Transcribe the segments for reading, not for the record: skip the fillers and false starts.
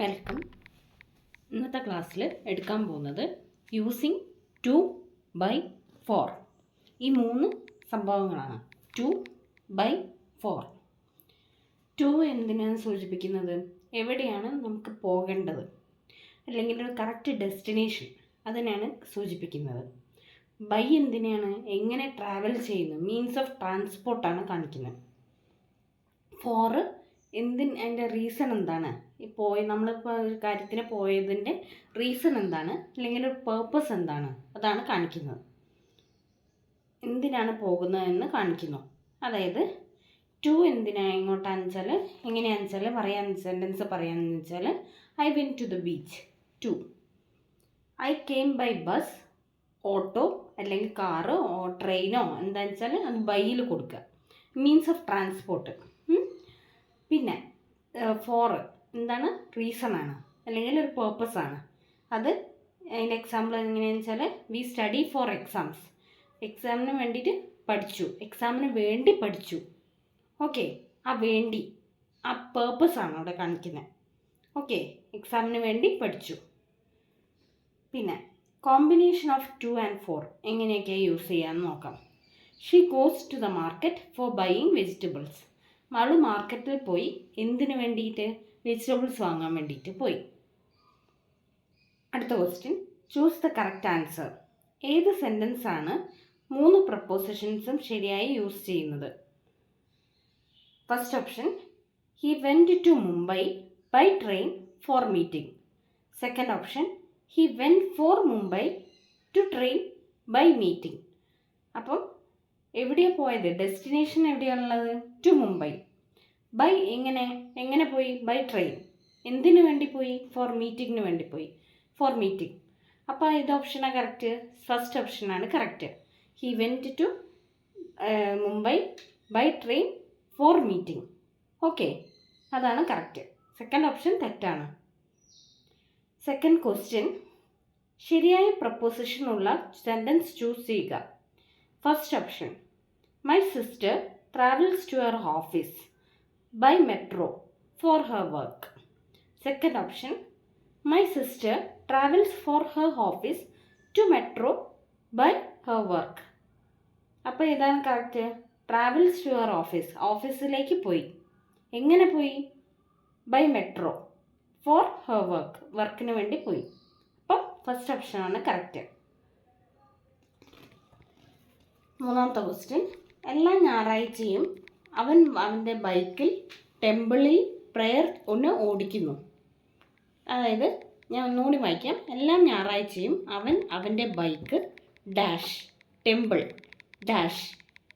Welcome. ഇന്നത്തെ ക്ലാസ്സിൽ എടുക്കാൻ പോകുന്നത് യൂസിങ് 2/4 ഈ 3 സംഭവങ്ങളാണ്. 2/4. 2 എന്തിനാണ് സൂചിപ്പിക്കുന്നത്? എവിടെയാണ് നമുക്ക് പോകേണ്ടത്, അല്ലെങ്കിൽ ഒരു കറക്റ്റ് ഡെസ്റ്റിനേഷൻ, അതിനാണ് സൂചിപ്പിക്കുന്നത്. ബൈ എന്തിനാണ്? എങ്ങനെ ട്രാവൽ ചെയ്യുന്നു, മീൻസ് ഓഫ് ട്രാൻസ്പോർട്ടാണ് കാണിക്കുന്നത്. 4 അതിൻ്റെ റീസൺ എന്താണ്, നമ്മളിപ്പോൾ ഒരു കാര്യത്തിന് പോയതിൻ്റെ റീസൺ എന്താണ്, അല്ലെങ്കിൽ ഒരു പേർപ്പസ് എന്താണ്, അതാണ് കാണിക്കുന്നത്. എന്തിനാണ് പോകുന്നതെന്ന് കാണിക്കുന്നു. അതായത് 2 എന്തിനാണ് എങ്ങോട്ടാണെന്ന് വെച്ചാൽ, എങ്ങനെയാണെന്ന് വെച്ചാൽ സെൻറ്റൻസ് പറയാമെന്ന് വെച്ചാൽ, I went to the beach. 2 I came by bus, auto അല്ലെങ്കിൽ കാറ്, ട്രെയിനോ എന്താണെന്ന് വെച്ചാൽ അത് ബൈയിൽ കൊടുക്കുക, മീൻസ് ഓഫ് ട്രാൻസ്പോർട്ട്. പിന്നെ 4 എന്താണ്? റീസണാണ്, അല്ലെങ്കിൽ ഒരു പേർപ്പസാണ്. അത് അതിൻ്റെ എക്സാമ്പിൾ എങ്ങനെയാണെന്ന് വെച്ചാൽ, വി സ്റ്റഡി ഫോർ എക്സാംസ്. എക്സാമിന് വേണ്ടിയിട്ട് പഠിച്ചു, എക്സാമിന് വേണ്ടി പഠിച്ചു. ഓക്കെ, ആ പേർപ്പസാണ് അവിടെ കാണിക്കുന്നത്. ഓക്കെ, എക്സാമിന് വേണ്ടി പഠിച്ചു. പിന്നെ കോമ്പിനേഷൻ ഓഫ് 2 and 4 എങ്ങനെയൊക്കെയാണ് യൂസ് ചെയ്യാമെന്ന് നോക്കാം. She goes to the market for buying vegetables. അവൾ മാർക്കറ്റിൽ പോയി എന്തിനു വേണ്ടിയിട്ട്? വെജിറ്റബിൾസ് വാങ്ങാൻ വേണ്ടിയിട്ട് പോയി. അടുത്ത question, choose the correct answer. ഏത് സെൻറ്റൻസാണ് 3 പ്രപ്പോസിഷൻസും ശരിയായി യൂസ് ചെയ്യുന്നത്? First option, he went to Mumbai by train for meeting. Second option, he went for Mumbai to train by meeting. അപ്പം എവിടെയാണ് പോയത്? ഡെസ്റ്റിനേഷൻ എവിടെയാണുള്ളത്? ടു മുംബൈ. ബൈ എങ്ങനെ പോയി? By train. എന്തിനു വേണ്ടി പോയി? ഫോർ മീറ്റിങ്ങിന് വേണ്ടി പോയി, ഫോർ മീറ്റിംഗ്. അപ്പോൾ ഇത് ഓപ്ഷനാണ് കറക്റ്റ്. ഫസ്റ്റ് ഓപ്ഷനാണ് correct. He went to Mumbai by train for meeting. Okay, അതാണ് കറക്റ്റ്. സെക്കൻഡ് ഓപ്ഷൻ തെറ്റാണ്. സെക്കൻഡ് ക്വസ്റ്റ്യൻ, ശരിയായ പ്രപ്പോസിഷനുള്ള സെൻറ്റൻസ് ചൂസ് ചെയ്യുക. First option, my sister travels to her office by metro for her work. Second option, my sister travels for her office to metro by her work. അപ്പോൾ ഏതാണ് correct? Travels to her office, ഓഫീസിലേക്ക് പോയി. എങ്ങനെ പോയി? By metro for her work, വർക്കിന് വേണ്ടി പോയി. അപ്പം ഫസ്റ്റ് ഓപ്ഷനാണ് കറക്റ്റ്. മൂന്നാമത്തെ ക്വസ്റ്റ്യൻ, എല്ലാ ഞായറാഴ്ചയും അവൻ്റെ ബൈക്കിൽ ടെമ്പിളിൽ പ്രെയർ ഓടിക്കുന്നു. അതായത് ഞാൻ ഒന്നുകൂടി വായിക്കാം. എല്ലാ ഞായറാഴ്ചയും അവൻ്റെ bike dash temple dash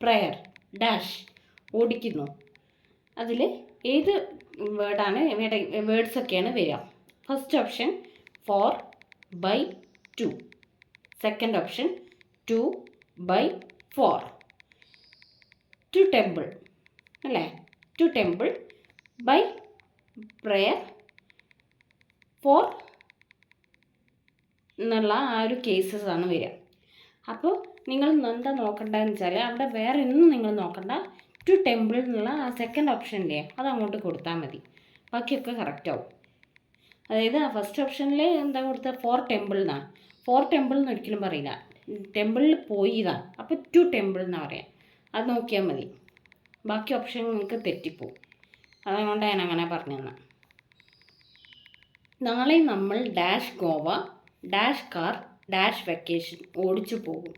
prayer dash ഓടിക്കുന്നു. അതിൽ ഏത് വേർഡ്സൊക്കെയാണ് വരിക? First option, four by 2. Second option, 2/4. To temple അല്ലേ? To temple by prayer for എന്നുള്ള ആ ഒരു കേസസ് ആണ് വരിക. അപ്പോൾ നിങ്ങൾ എന്താ നോക്കേണ്ടതെന്ന് വെച്ചാൽ, അവിടെ വേറെ ഒന്നും നിങ്ങൾ നോക്കണ്ട. ടു ടെമ്പിൾ എന്നുള്ള ആ സെക്കൻഡ് ഓപ്ഷൻ്റെ അത് അങ്ങോട്ട് കൊടുത്താൽ മതി, ബാക്കിയൊക്കെ കറക്റ്റ് ആവും. അതായത് ആ ഫസ്റ്റ് ഓപ്ഷനിൽ എന്താ കൊടുത്തത്? ഫോർ ടെമ്പിൾ എന്നാണ്. ഫോർ ടെമ്പിൾ എന്ന് ഒരിക്കലും പറയില്ല, ടെമ്പിളിൽ പോയി ഇതാണ്. അപ്പോൾ ടു ടെമ്പിൾ എന്നാണ് പറയാം. അത് നോക്കിയാൽ മതി, ബാക്കി ഓപ്ഷൻ നിങ്ങൾക്ക് തെറ്റിപ്പോവും. അതുകൊണ്ട് ഞാൻ അങ്ങനെ പറഞ്ഞു തന്നെ. നാളെ നമ്മൾ dash Goa dash car dash vacation ഓടിച്ചു പോകും.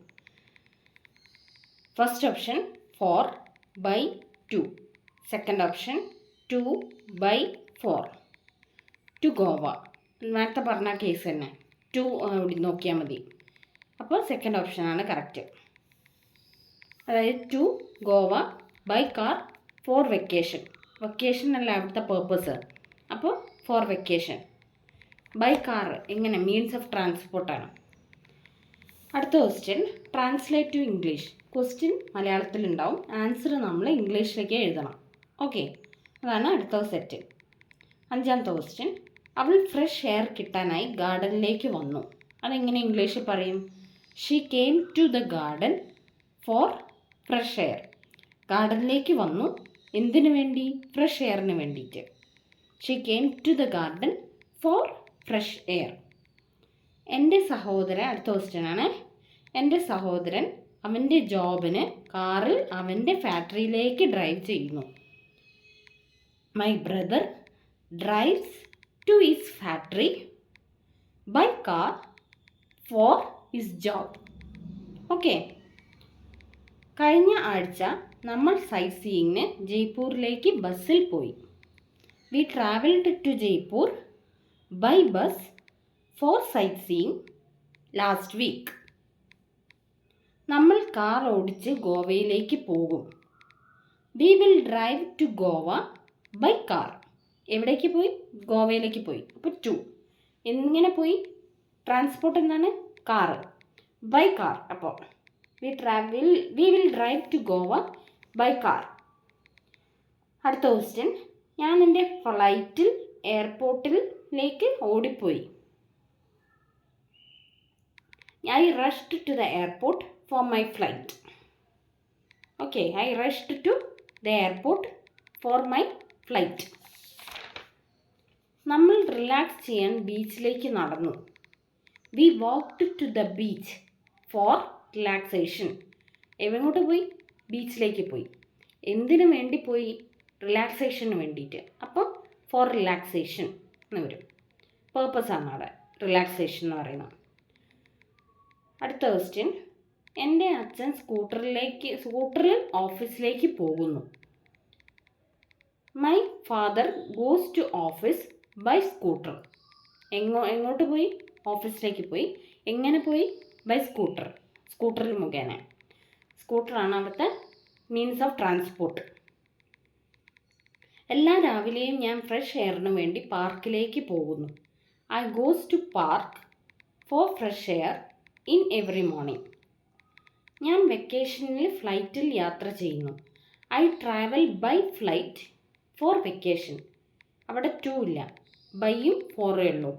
First option 4/2. Second option 2/4. To Goa, നേരത്തെ പറഞ്ഞ കേസ് തന്നെ, 2 നോക്കിയാൽ മതി. അപ്പോൾ സെക്കൻഡ് ഓപ്ഷനാണ് കറക്റ്റ്. അതായത് to Goa by car for vacation. Vacation അല്ല അവിടുത്തെ പേർപ്പസ്. അപ്പോൾ ഫോർ വെക്കേഷൻ. ബൈ കാർ എങ്ങനെ? മീൻസ് ഓഫ് ട്രാൻസ്പോർട്ടാണ്. അടുത്ത question, translate to English. Question മലയാളത്തിലുണ്ടാവും, ആൻസർ നമ്മൾ ഇംഗ്ലീഷിലേക്ക് എഴുതണം. ഓക്കെ, അതാണ് അടുത്ത സെറ്റ്. അഞ്ചാമത്തെ ക്വസ്റ്റ്യൻ, അവൾ ഫ്രഷ് എയർ കിട്ടാനായി ഗാർഡനിലേക്ക് വന്നു. അതെങ്ങനെ ഇംഗ്ലീഷിൽ പറയും? She came to the garden for fresh air. ഗാർഡനിലേക്ക് വന്നു എന്തിനു വേണ്ടി? ഫ്രഷ് എയറിന് വേണ്ടിയിട്ട്. She came to the garden for fresh air. എൻ്റെ സഹോദരൻ, അടുത്ത ക്വസ്റ്റ്യൻ ആണ്. എൻ്റെ സഹോദരൻ അവൻ്റെ ജോബിന് കാറിൽ അവൻ്റെ ഫാക്ടറിയിലേക്ക് ഡ്രൈവ് ചെയ്യുന്നു. My brother drives to his factory by car for his job. Okay. കഴിഞ്ഞ ആഴ്ച നമ്മൾ സൈറ്റ് സീയിങ്ങിന് ജയ്പൂരിലേക്ക് ബസ്സിൽ പോയി. We travelled to Jaipur by bus for sightseeing last week. നമ്മൾ കാർ ഓടിച്ച് ഗോവയിലേക്ക് പോകും. We will drive to Goa by car. എവിടേക്ക് പോയി? ഗോവയിലേക്ക് പോയി. അപ്പോൾ ടു എങ്ങനെ പോയി? ട്രാൻസ്പോർട്ട് എന്താണ്? കാറ്. By car. അപ്പോൾ we will drive to Goa by car. അടുത്ത ക്വസ്റ്റ്യൻ. ഞാൻ എൻ്റെ ഫ്ലൈറ്റിൽ എയർപോർട്ടിലേക്ക് ഓടിപ്പോയി. I rushed to the airport for my flight. Okay, I rushed to the airport for my flight. നമ്മൾ റിലാക്സ് ചെയ്യാൻ ബീച്ചിലേക്ക് നടന്നു. We walked to the beach for relaxation. എങ്ങോട്ട് പോയി? ബീച്ചിലേക്ക് പോയി. എന്തിനു വേണ്ടി പോയി? റിലാക്സേഷന് വേണ്ടിയിട്ട്. അപ്പം ഫോർ റിലാക്സേഷൻ എന്ന് വരും. പേർപ്പസാണ് അവിടെ റിലാക്സേഷൻ എന്ന് പറയുന്നത്. അടുത്ത ക്വസ്റ്റ്യൻ. എൻ്റെ അച്ഛൻ സ്കൂട്ടറിൽ ഓഫീസിലേക്ക് പോകുന്നു. My father goes to office by scooter. എങ്ങോട്ട് പോയി? ഓഫീസിലേക്ക് പോയി. എങ്ങനെ പോയി? By scooter. സ്കൂട്ടറിൽ മുഖേന. സ്കൂട്ടറാണ് അവിടുത്തെ മീൻസ് ഓഫ് ട്രാൻസ്പോർട്ട്. എല്ലാ രാവിലെയും ഞാൻ ഫ്രഷ് എയറിന് വേണ്ടി പാർക്കിലേക്ക് പോകുന്നു. I goes to park for fresh air in every morning. ഞാൻ വെക്കേഷനിൽ ഫ്ലൈറ്റിൽ യാത്ര ചെയ്യുന്നു. I travel by flight for vacation. അവിടെ ടു ഇല്ല, ബൈയും ഫോറേ ഉള്ളൂ.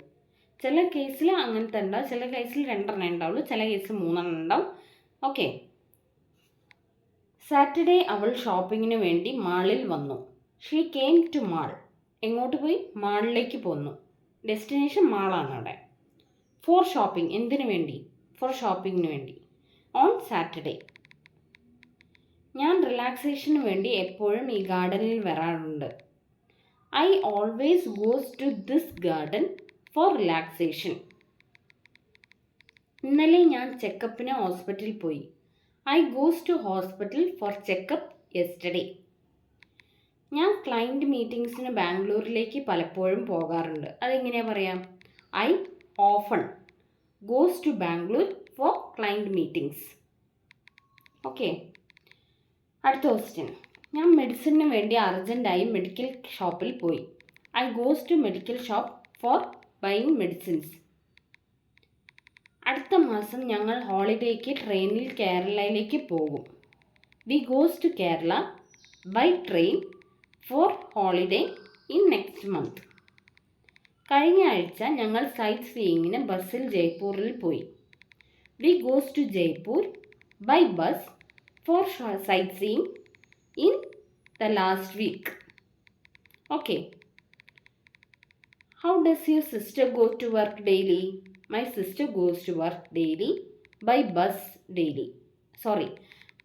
ചില കേസിൽ അങ്ങനത്തെ ഉണ്ടാവും, ചില കേസിൽ 2 ഉണ്ടാവുള്ളൂ, ചില കേസിൽ 3 ഉണ്ടാവും. ഓക്കെ. സാറ്റർഡേ അവൾ ഷോപ്പിങ്ങിന് വേണ്ടി മാളിൽ വന്നു. She came to mall. എങ്ങോട്ട് പോയി? മാളിലേക്ക് പോന്നു. ഡെസ്റ്റിനേഷൻ മാളാണ് അവിടെ. For shopping. എന്തിനു വേണ്ടി? ഫോർ ഷോപ്പിങ്ങിന് വേണ്ടി. On Saturday. ഞാൻ റിലാക്സേഷന് വേണ്ടി എപ്പോഴും ഈ ഗാർഡനിൽ വരാറുണ്ട്. I always goes to this garden for relaxation. ഇന്നലെ ഞാൻ ചെക്കപ്പിന് ഹോസ്പിറ്റലിൽ പോയി. I goes to hospital for checkup yesterday. ഞാൻ ക്ലയൻറ്റ് മീറ്റിംഗ്സിന് ബാംഗ്ലൂരിലേക്ക് പലപ്പോഴും പോകാറുണ്ട്. അതെങ്ങനെയാണ് പറയാം? I often goes to Bangalore for client meetings. Okay. അടുത്ത ക്വസ്റ്റ്യൻ. ഞാൻ മെഡിസിന് വേണ്ടി അർജൻറ്റായി മെഡിക്കൽ ഷോപ്പിൽ പോയി. I goes to medical shop for buying medicines. അടുത്ത മാസം ഞങ്ങൾ ഹോളിഡേക്ക് ട്രെയിനിൽ കേരളയിലേക്ക് പോകും. We goes to Kerala by train for holiday in next month. കഴിഞ്ഞ ആഴ്ച ഞങ്ങൾ സൈറ്റ് സീയിങ്ങിന് ബസ്സിൽ ജയ്പൂരിൽ പോയി. We goes to Jaipur by bus for sightseeing in the last week. Okay. How does your sister go to work daily? My sister goes to work daily by bus daily. Sorry,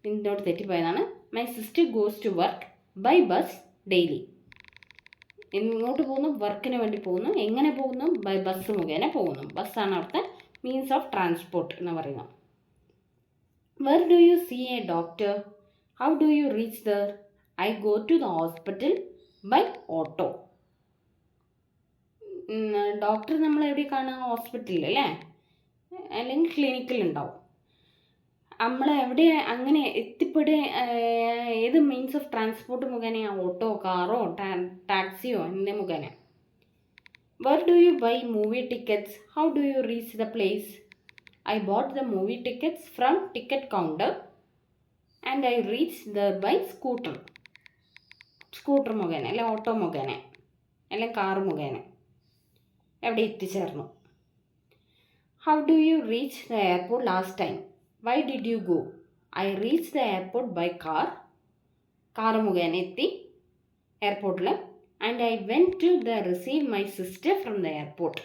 ഇതിനോട് തെറ്റിപ്പോയതാണ്. My sister goes to work by bus daily. എങ്ങോട്ട് പോകുന്നു? വർക്കിന് വേണ്ടി പോകുന്നു. എങ്ങനെ പോകുന്നു? By bus മുഖേന പോകുന്നു. ബസ്സാണ് അവിടുത്തെ മീൻസ് ഓഫ് ട്രാൻസ്പോർട്ട് എന്ന് പറയുന്നത്. Where do you see a doctor? How do you reach there? I go to the hospital by auto. Doctor നമ്മൾ എവിടെ കാണുക? ഹോസ്പിറ്റലിൽ അല്ലേ, അല്ലെങ്കിൽ ക്ലിനിക്കിലുണ്ടാവും. നമ്മൾ എവിടെ അങ്ങനെ എത്തിപ്പെടുക? ഏത് മീൻസ് ഓഫ് ട്രാൻസ്പോർട്ട് മുഖേനയാണ്? ഓട്ടോ, കാറോ, ടാക്സിയോ എന്നിവ മുഖേന. Where do you buy movie tickets? How do you reach the place? I bought the movie tickets from ticket counter and I reach there by scooter. Scooter മുഖേന അല്ലെ auto മുഖേന അല്ലെ car മുഖേന എവിടെ എത്തിച്ചേർന്നു. How do you reach the airport last time? Why did you go? I reach the airport by car. Car മുഖേന എത്തി എയർപോർട്ടിൽ. And I went to receive my sister from the airport.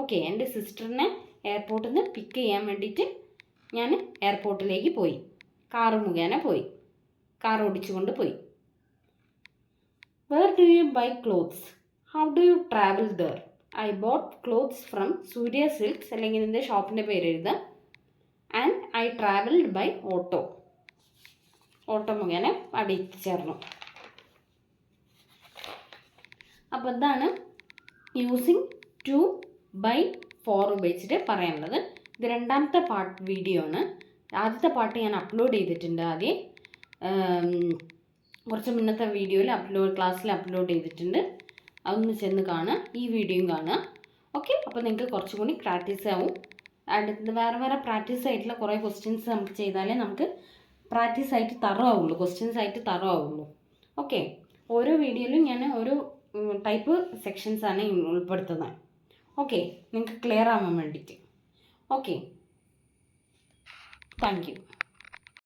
Okay, എൻ്റെ സിസ്റ്ററിനെ എയർപോർട്ടിൽ നിന്ന് പിക്ക് ചെയ്യാൻ വേണ്ടിയിട്ട് ഞാൻ എയർപോർട്ടിലേക്ക് പോയി. കാറ് മുഖേന പോയി, കാർ ഓടിച്ചുകൊണ്ട് പോയി. Where do you buy clothes? How do you travel there? I bought clothes from Surya silks, അല്ലെങ്കിൽ ഇതിൻ്റെ ഷോപ്പിൻ്റെ പേര് എഴുതാം. And I travelled by auto. Auto മുഖേന അവിടെ എത്തിച്ചേർന്നു. അപ്പോൾ ഇതാണ് യൂസിങ് ടു ബൈ ഫോർ ഉപയോഗിച്ചിട്ട് പറയാനുള്ളത്. ഇത് രണ്ടാമത്തെ വീഡിയോ ആണ്. ആദ്യത്തെ പാർട്ട് ഞാൻ അപ്ലോഡ് ചെയ്തിട്ടുണ്ട് ആദ്യം, കുറച്ച് മുന്നത്തെ വീഡിയോയിൽ ക്ലാസ്സിൽ അപ്ലോഡ് ചെയ്തിട്ടുണ്ട്. അതൊന്ന് ചെന്ന് കാണുക, ഈ വീഡിയോയും കാണുക. ഓക്കെ, അപ്പോൾ നിങ്ങൾക്ക് കുറച്ചും കൂടി പ്രാക്ടീസ് ആവും. അടുത്ത് വേറെ പ്രാക്ടീസ് ആയിട്ടുള്ള കുറേ ക്വസ്റ്റ്യൻസ് നമുക്ക് ചെയ്താലേ നമുക്ക് പ്രാക്ടീസ് ആയിട്ട് തറവാവുള്ളൂ, ക്വസ്റ്റ്യൻസ് ആയിട്ട് തറവാവുള്ളൂ. ഓക്കെ, ഓരോ വീഡിയോയിലും ഞാൻ ഓരോ ടൈപ്പ് സെക്ഷൻസാണ് ഉൾപ്പെടുത്തുന്നത്. ഓക്കെ, നിങ്ങൾക്ക് ക്ലിയർ ആവാൻ വേണ്ടിയിട്ട്. Okay, thank you.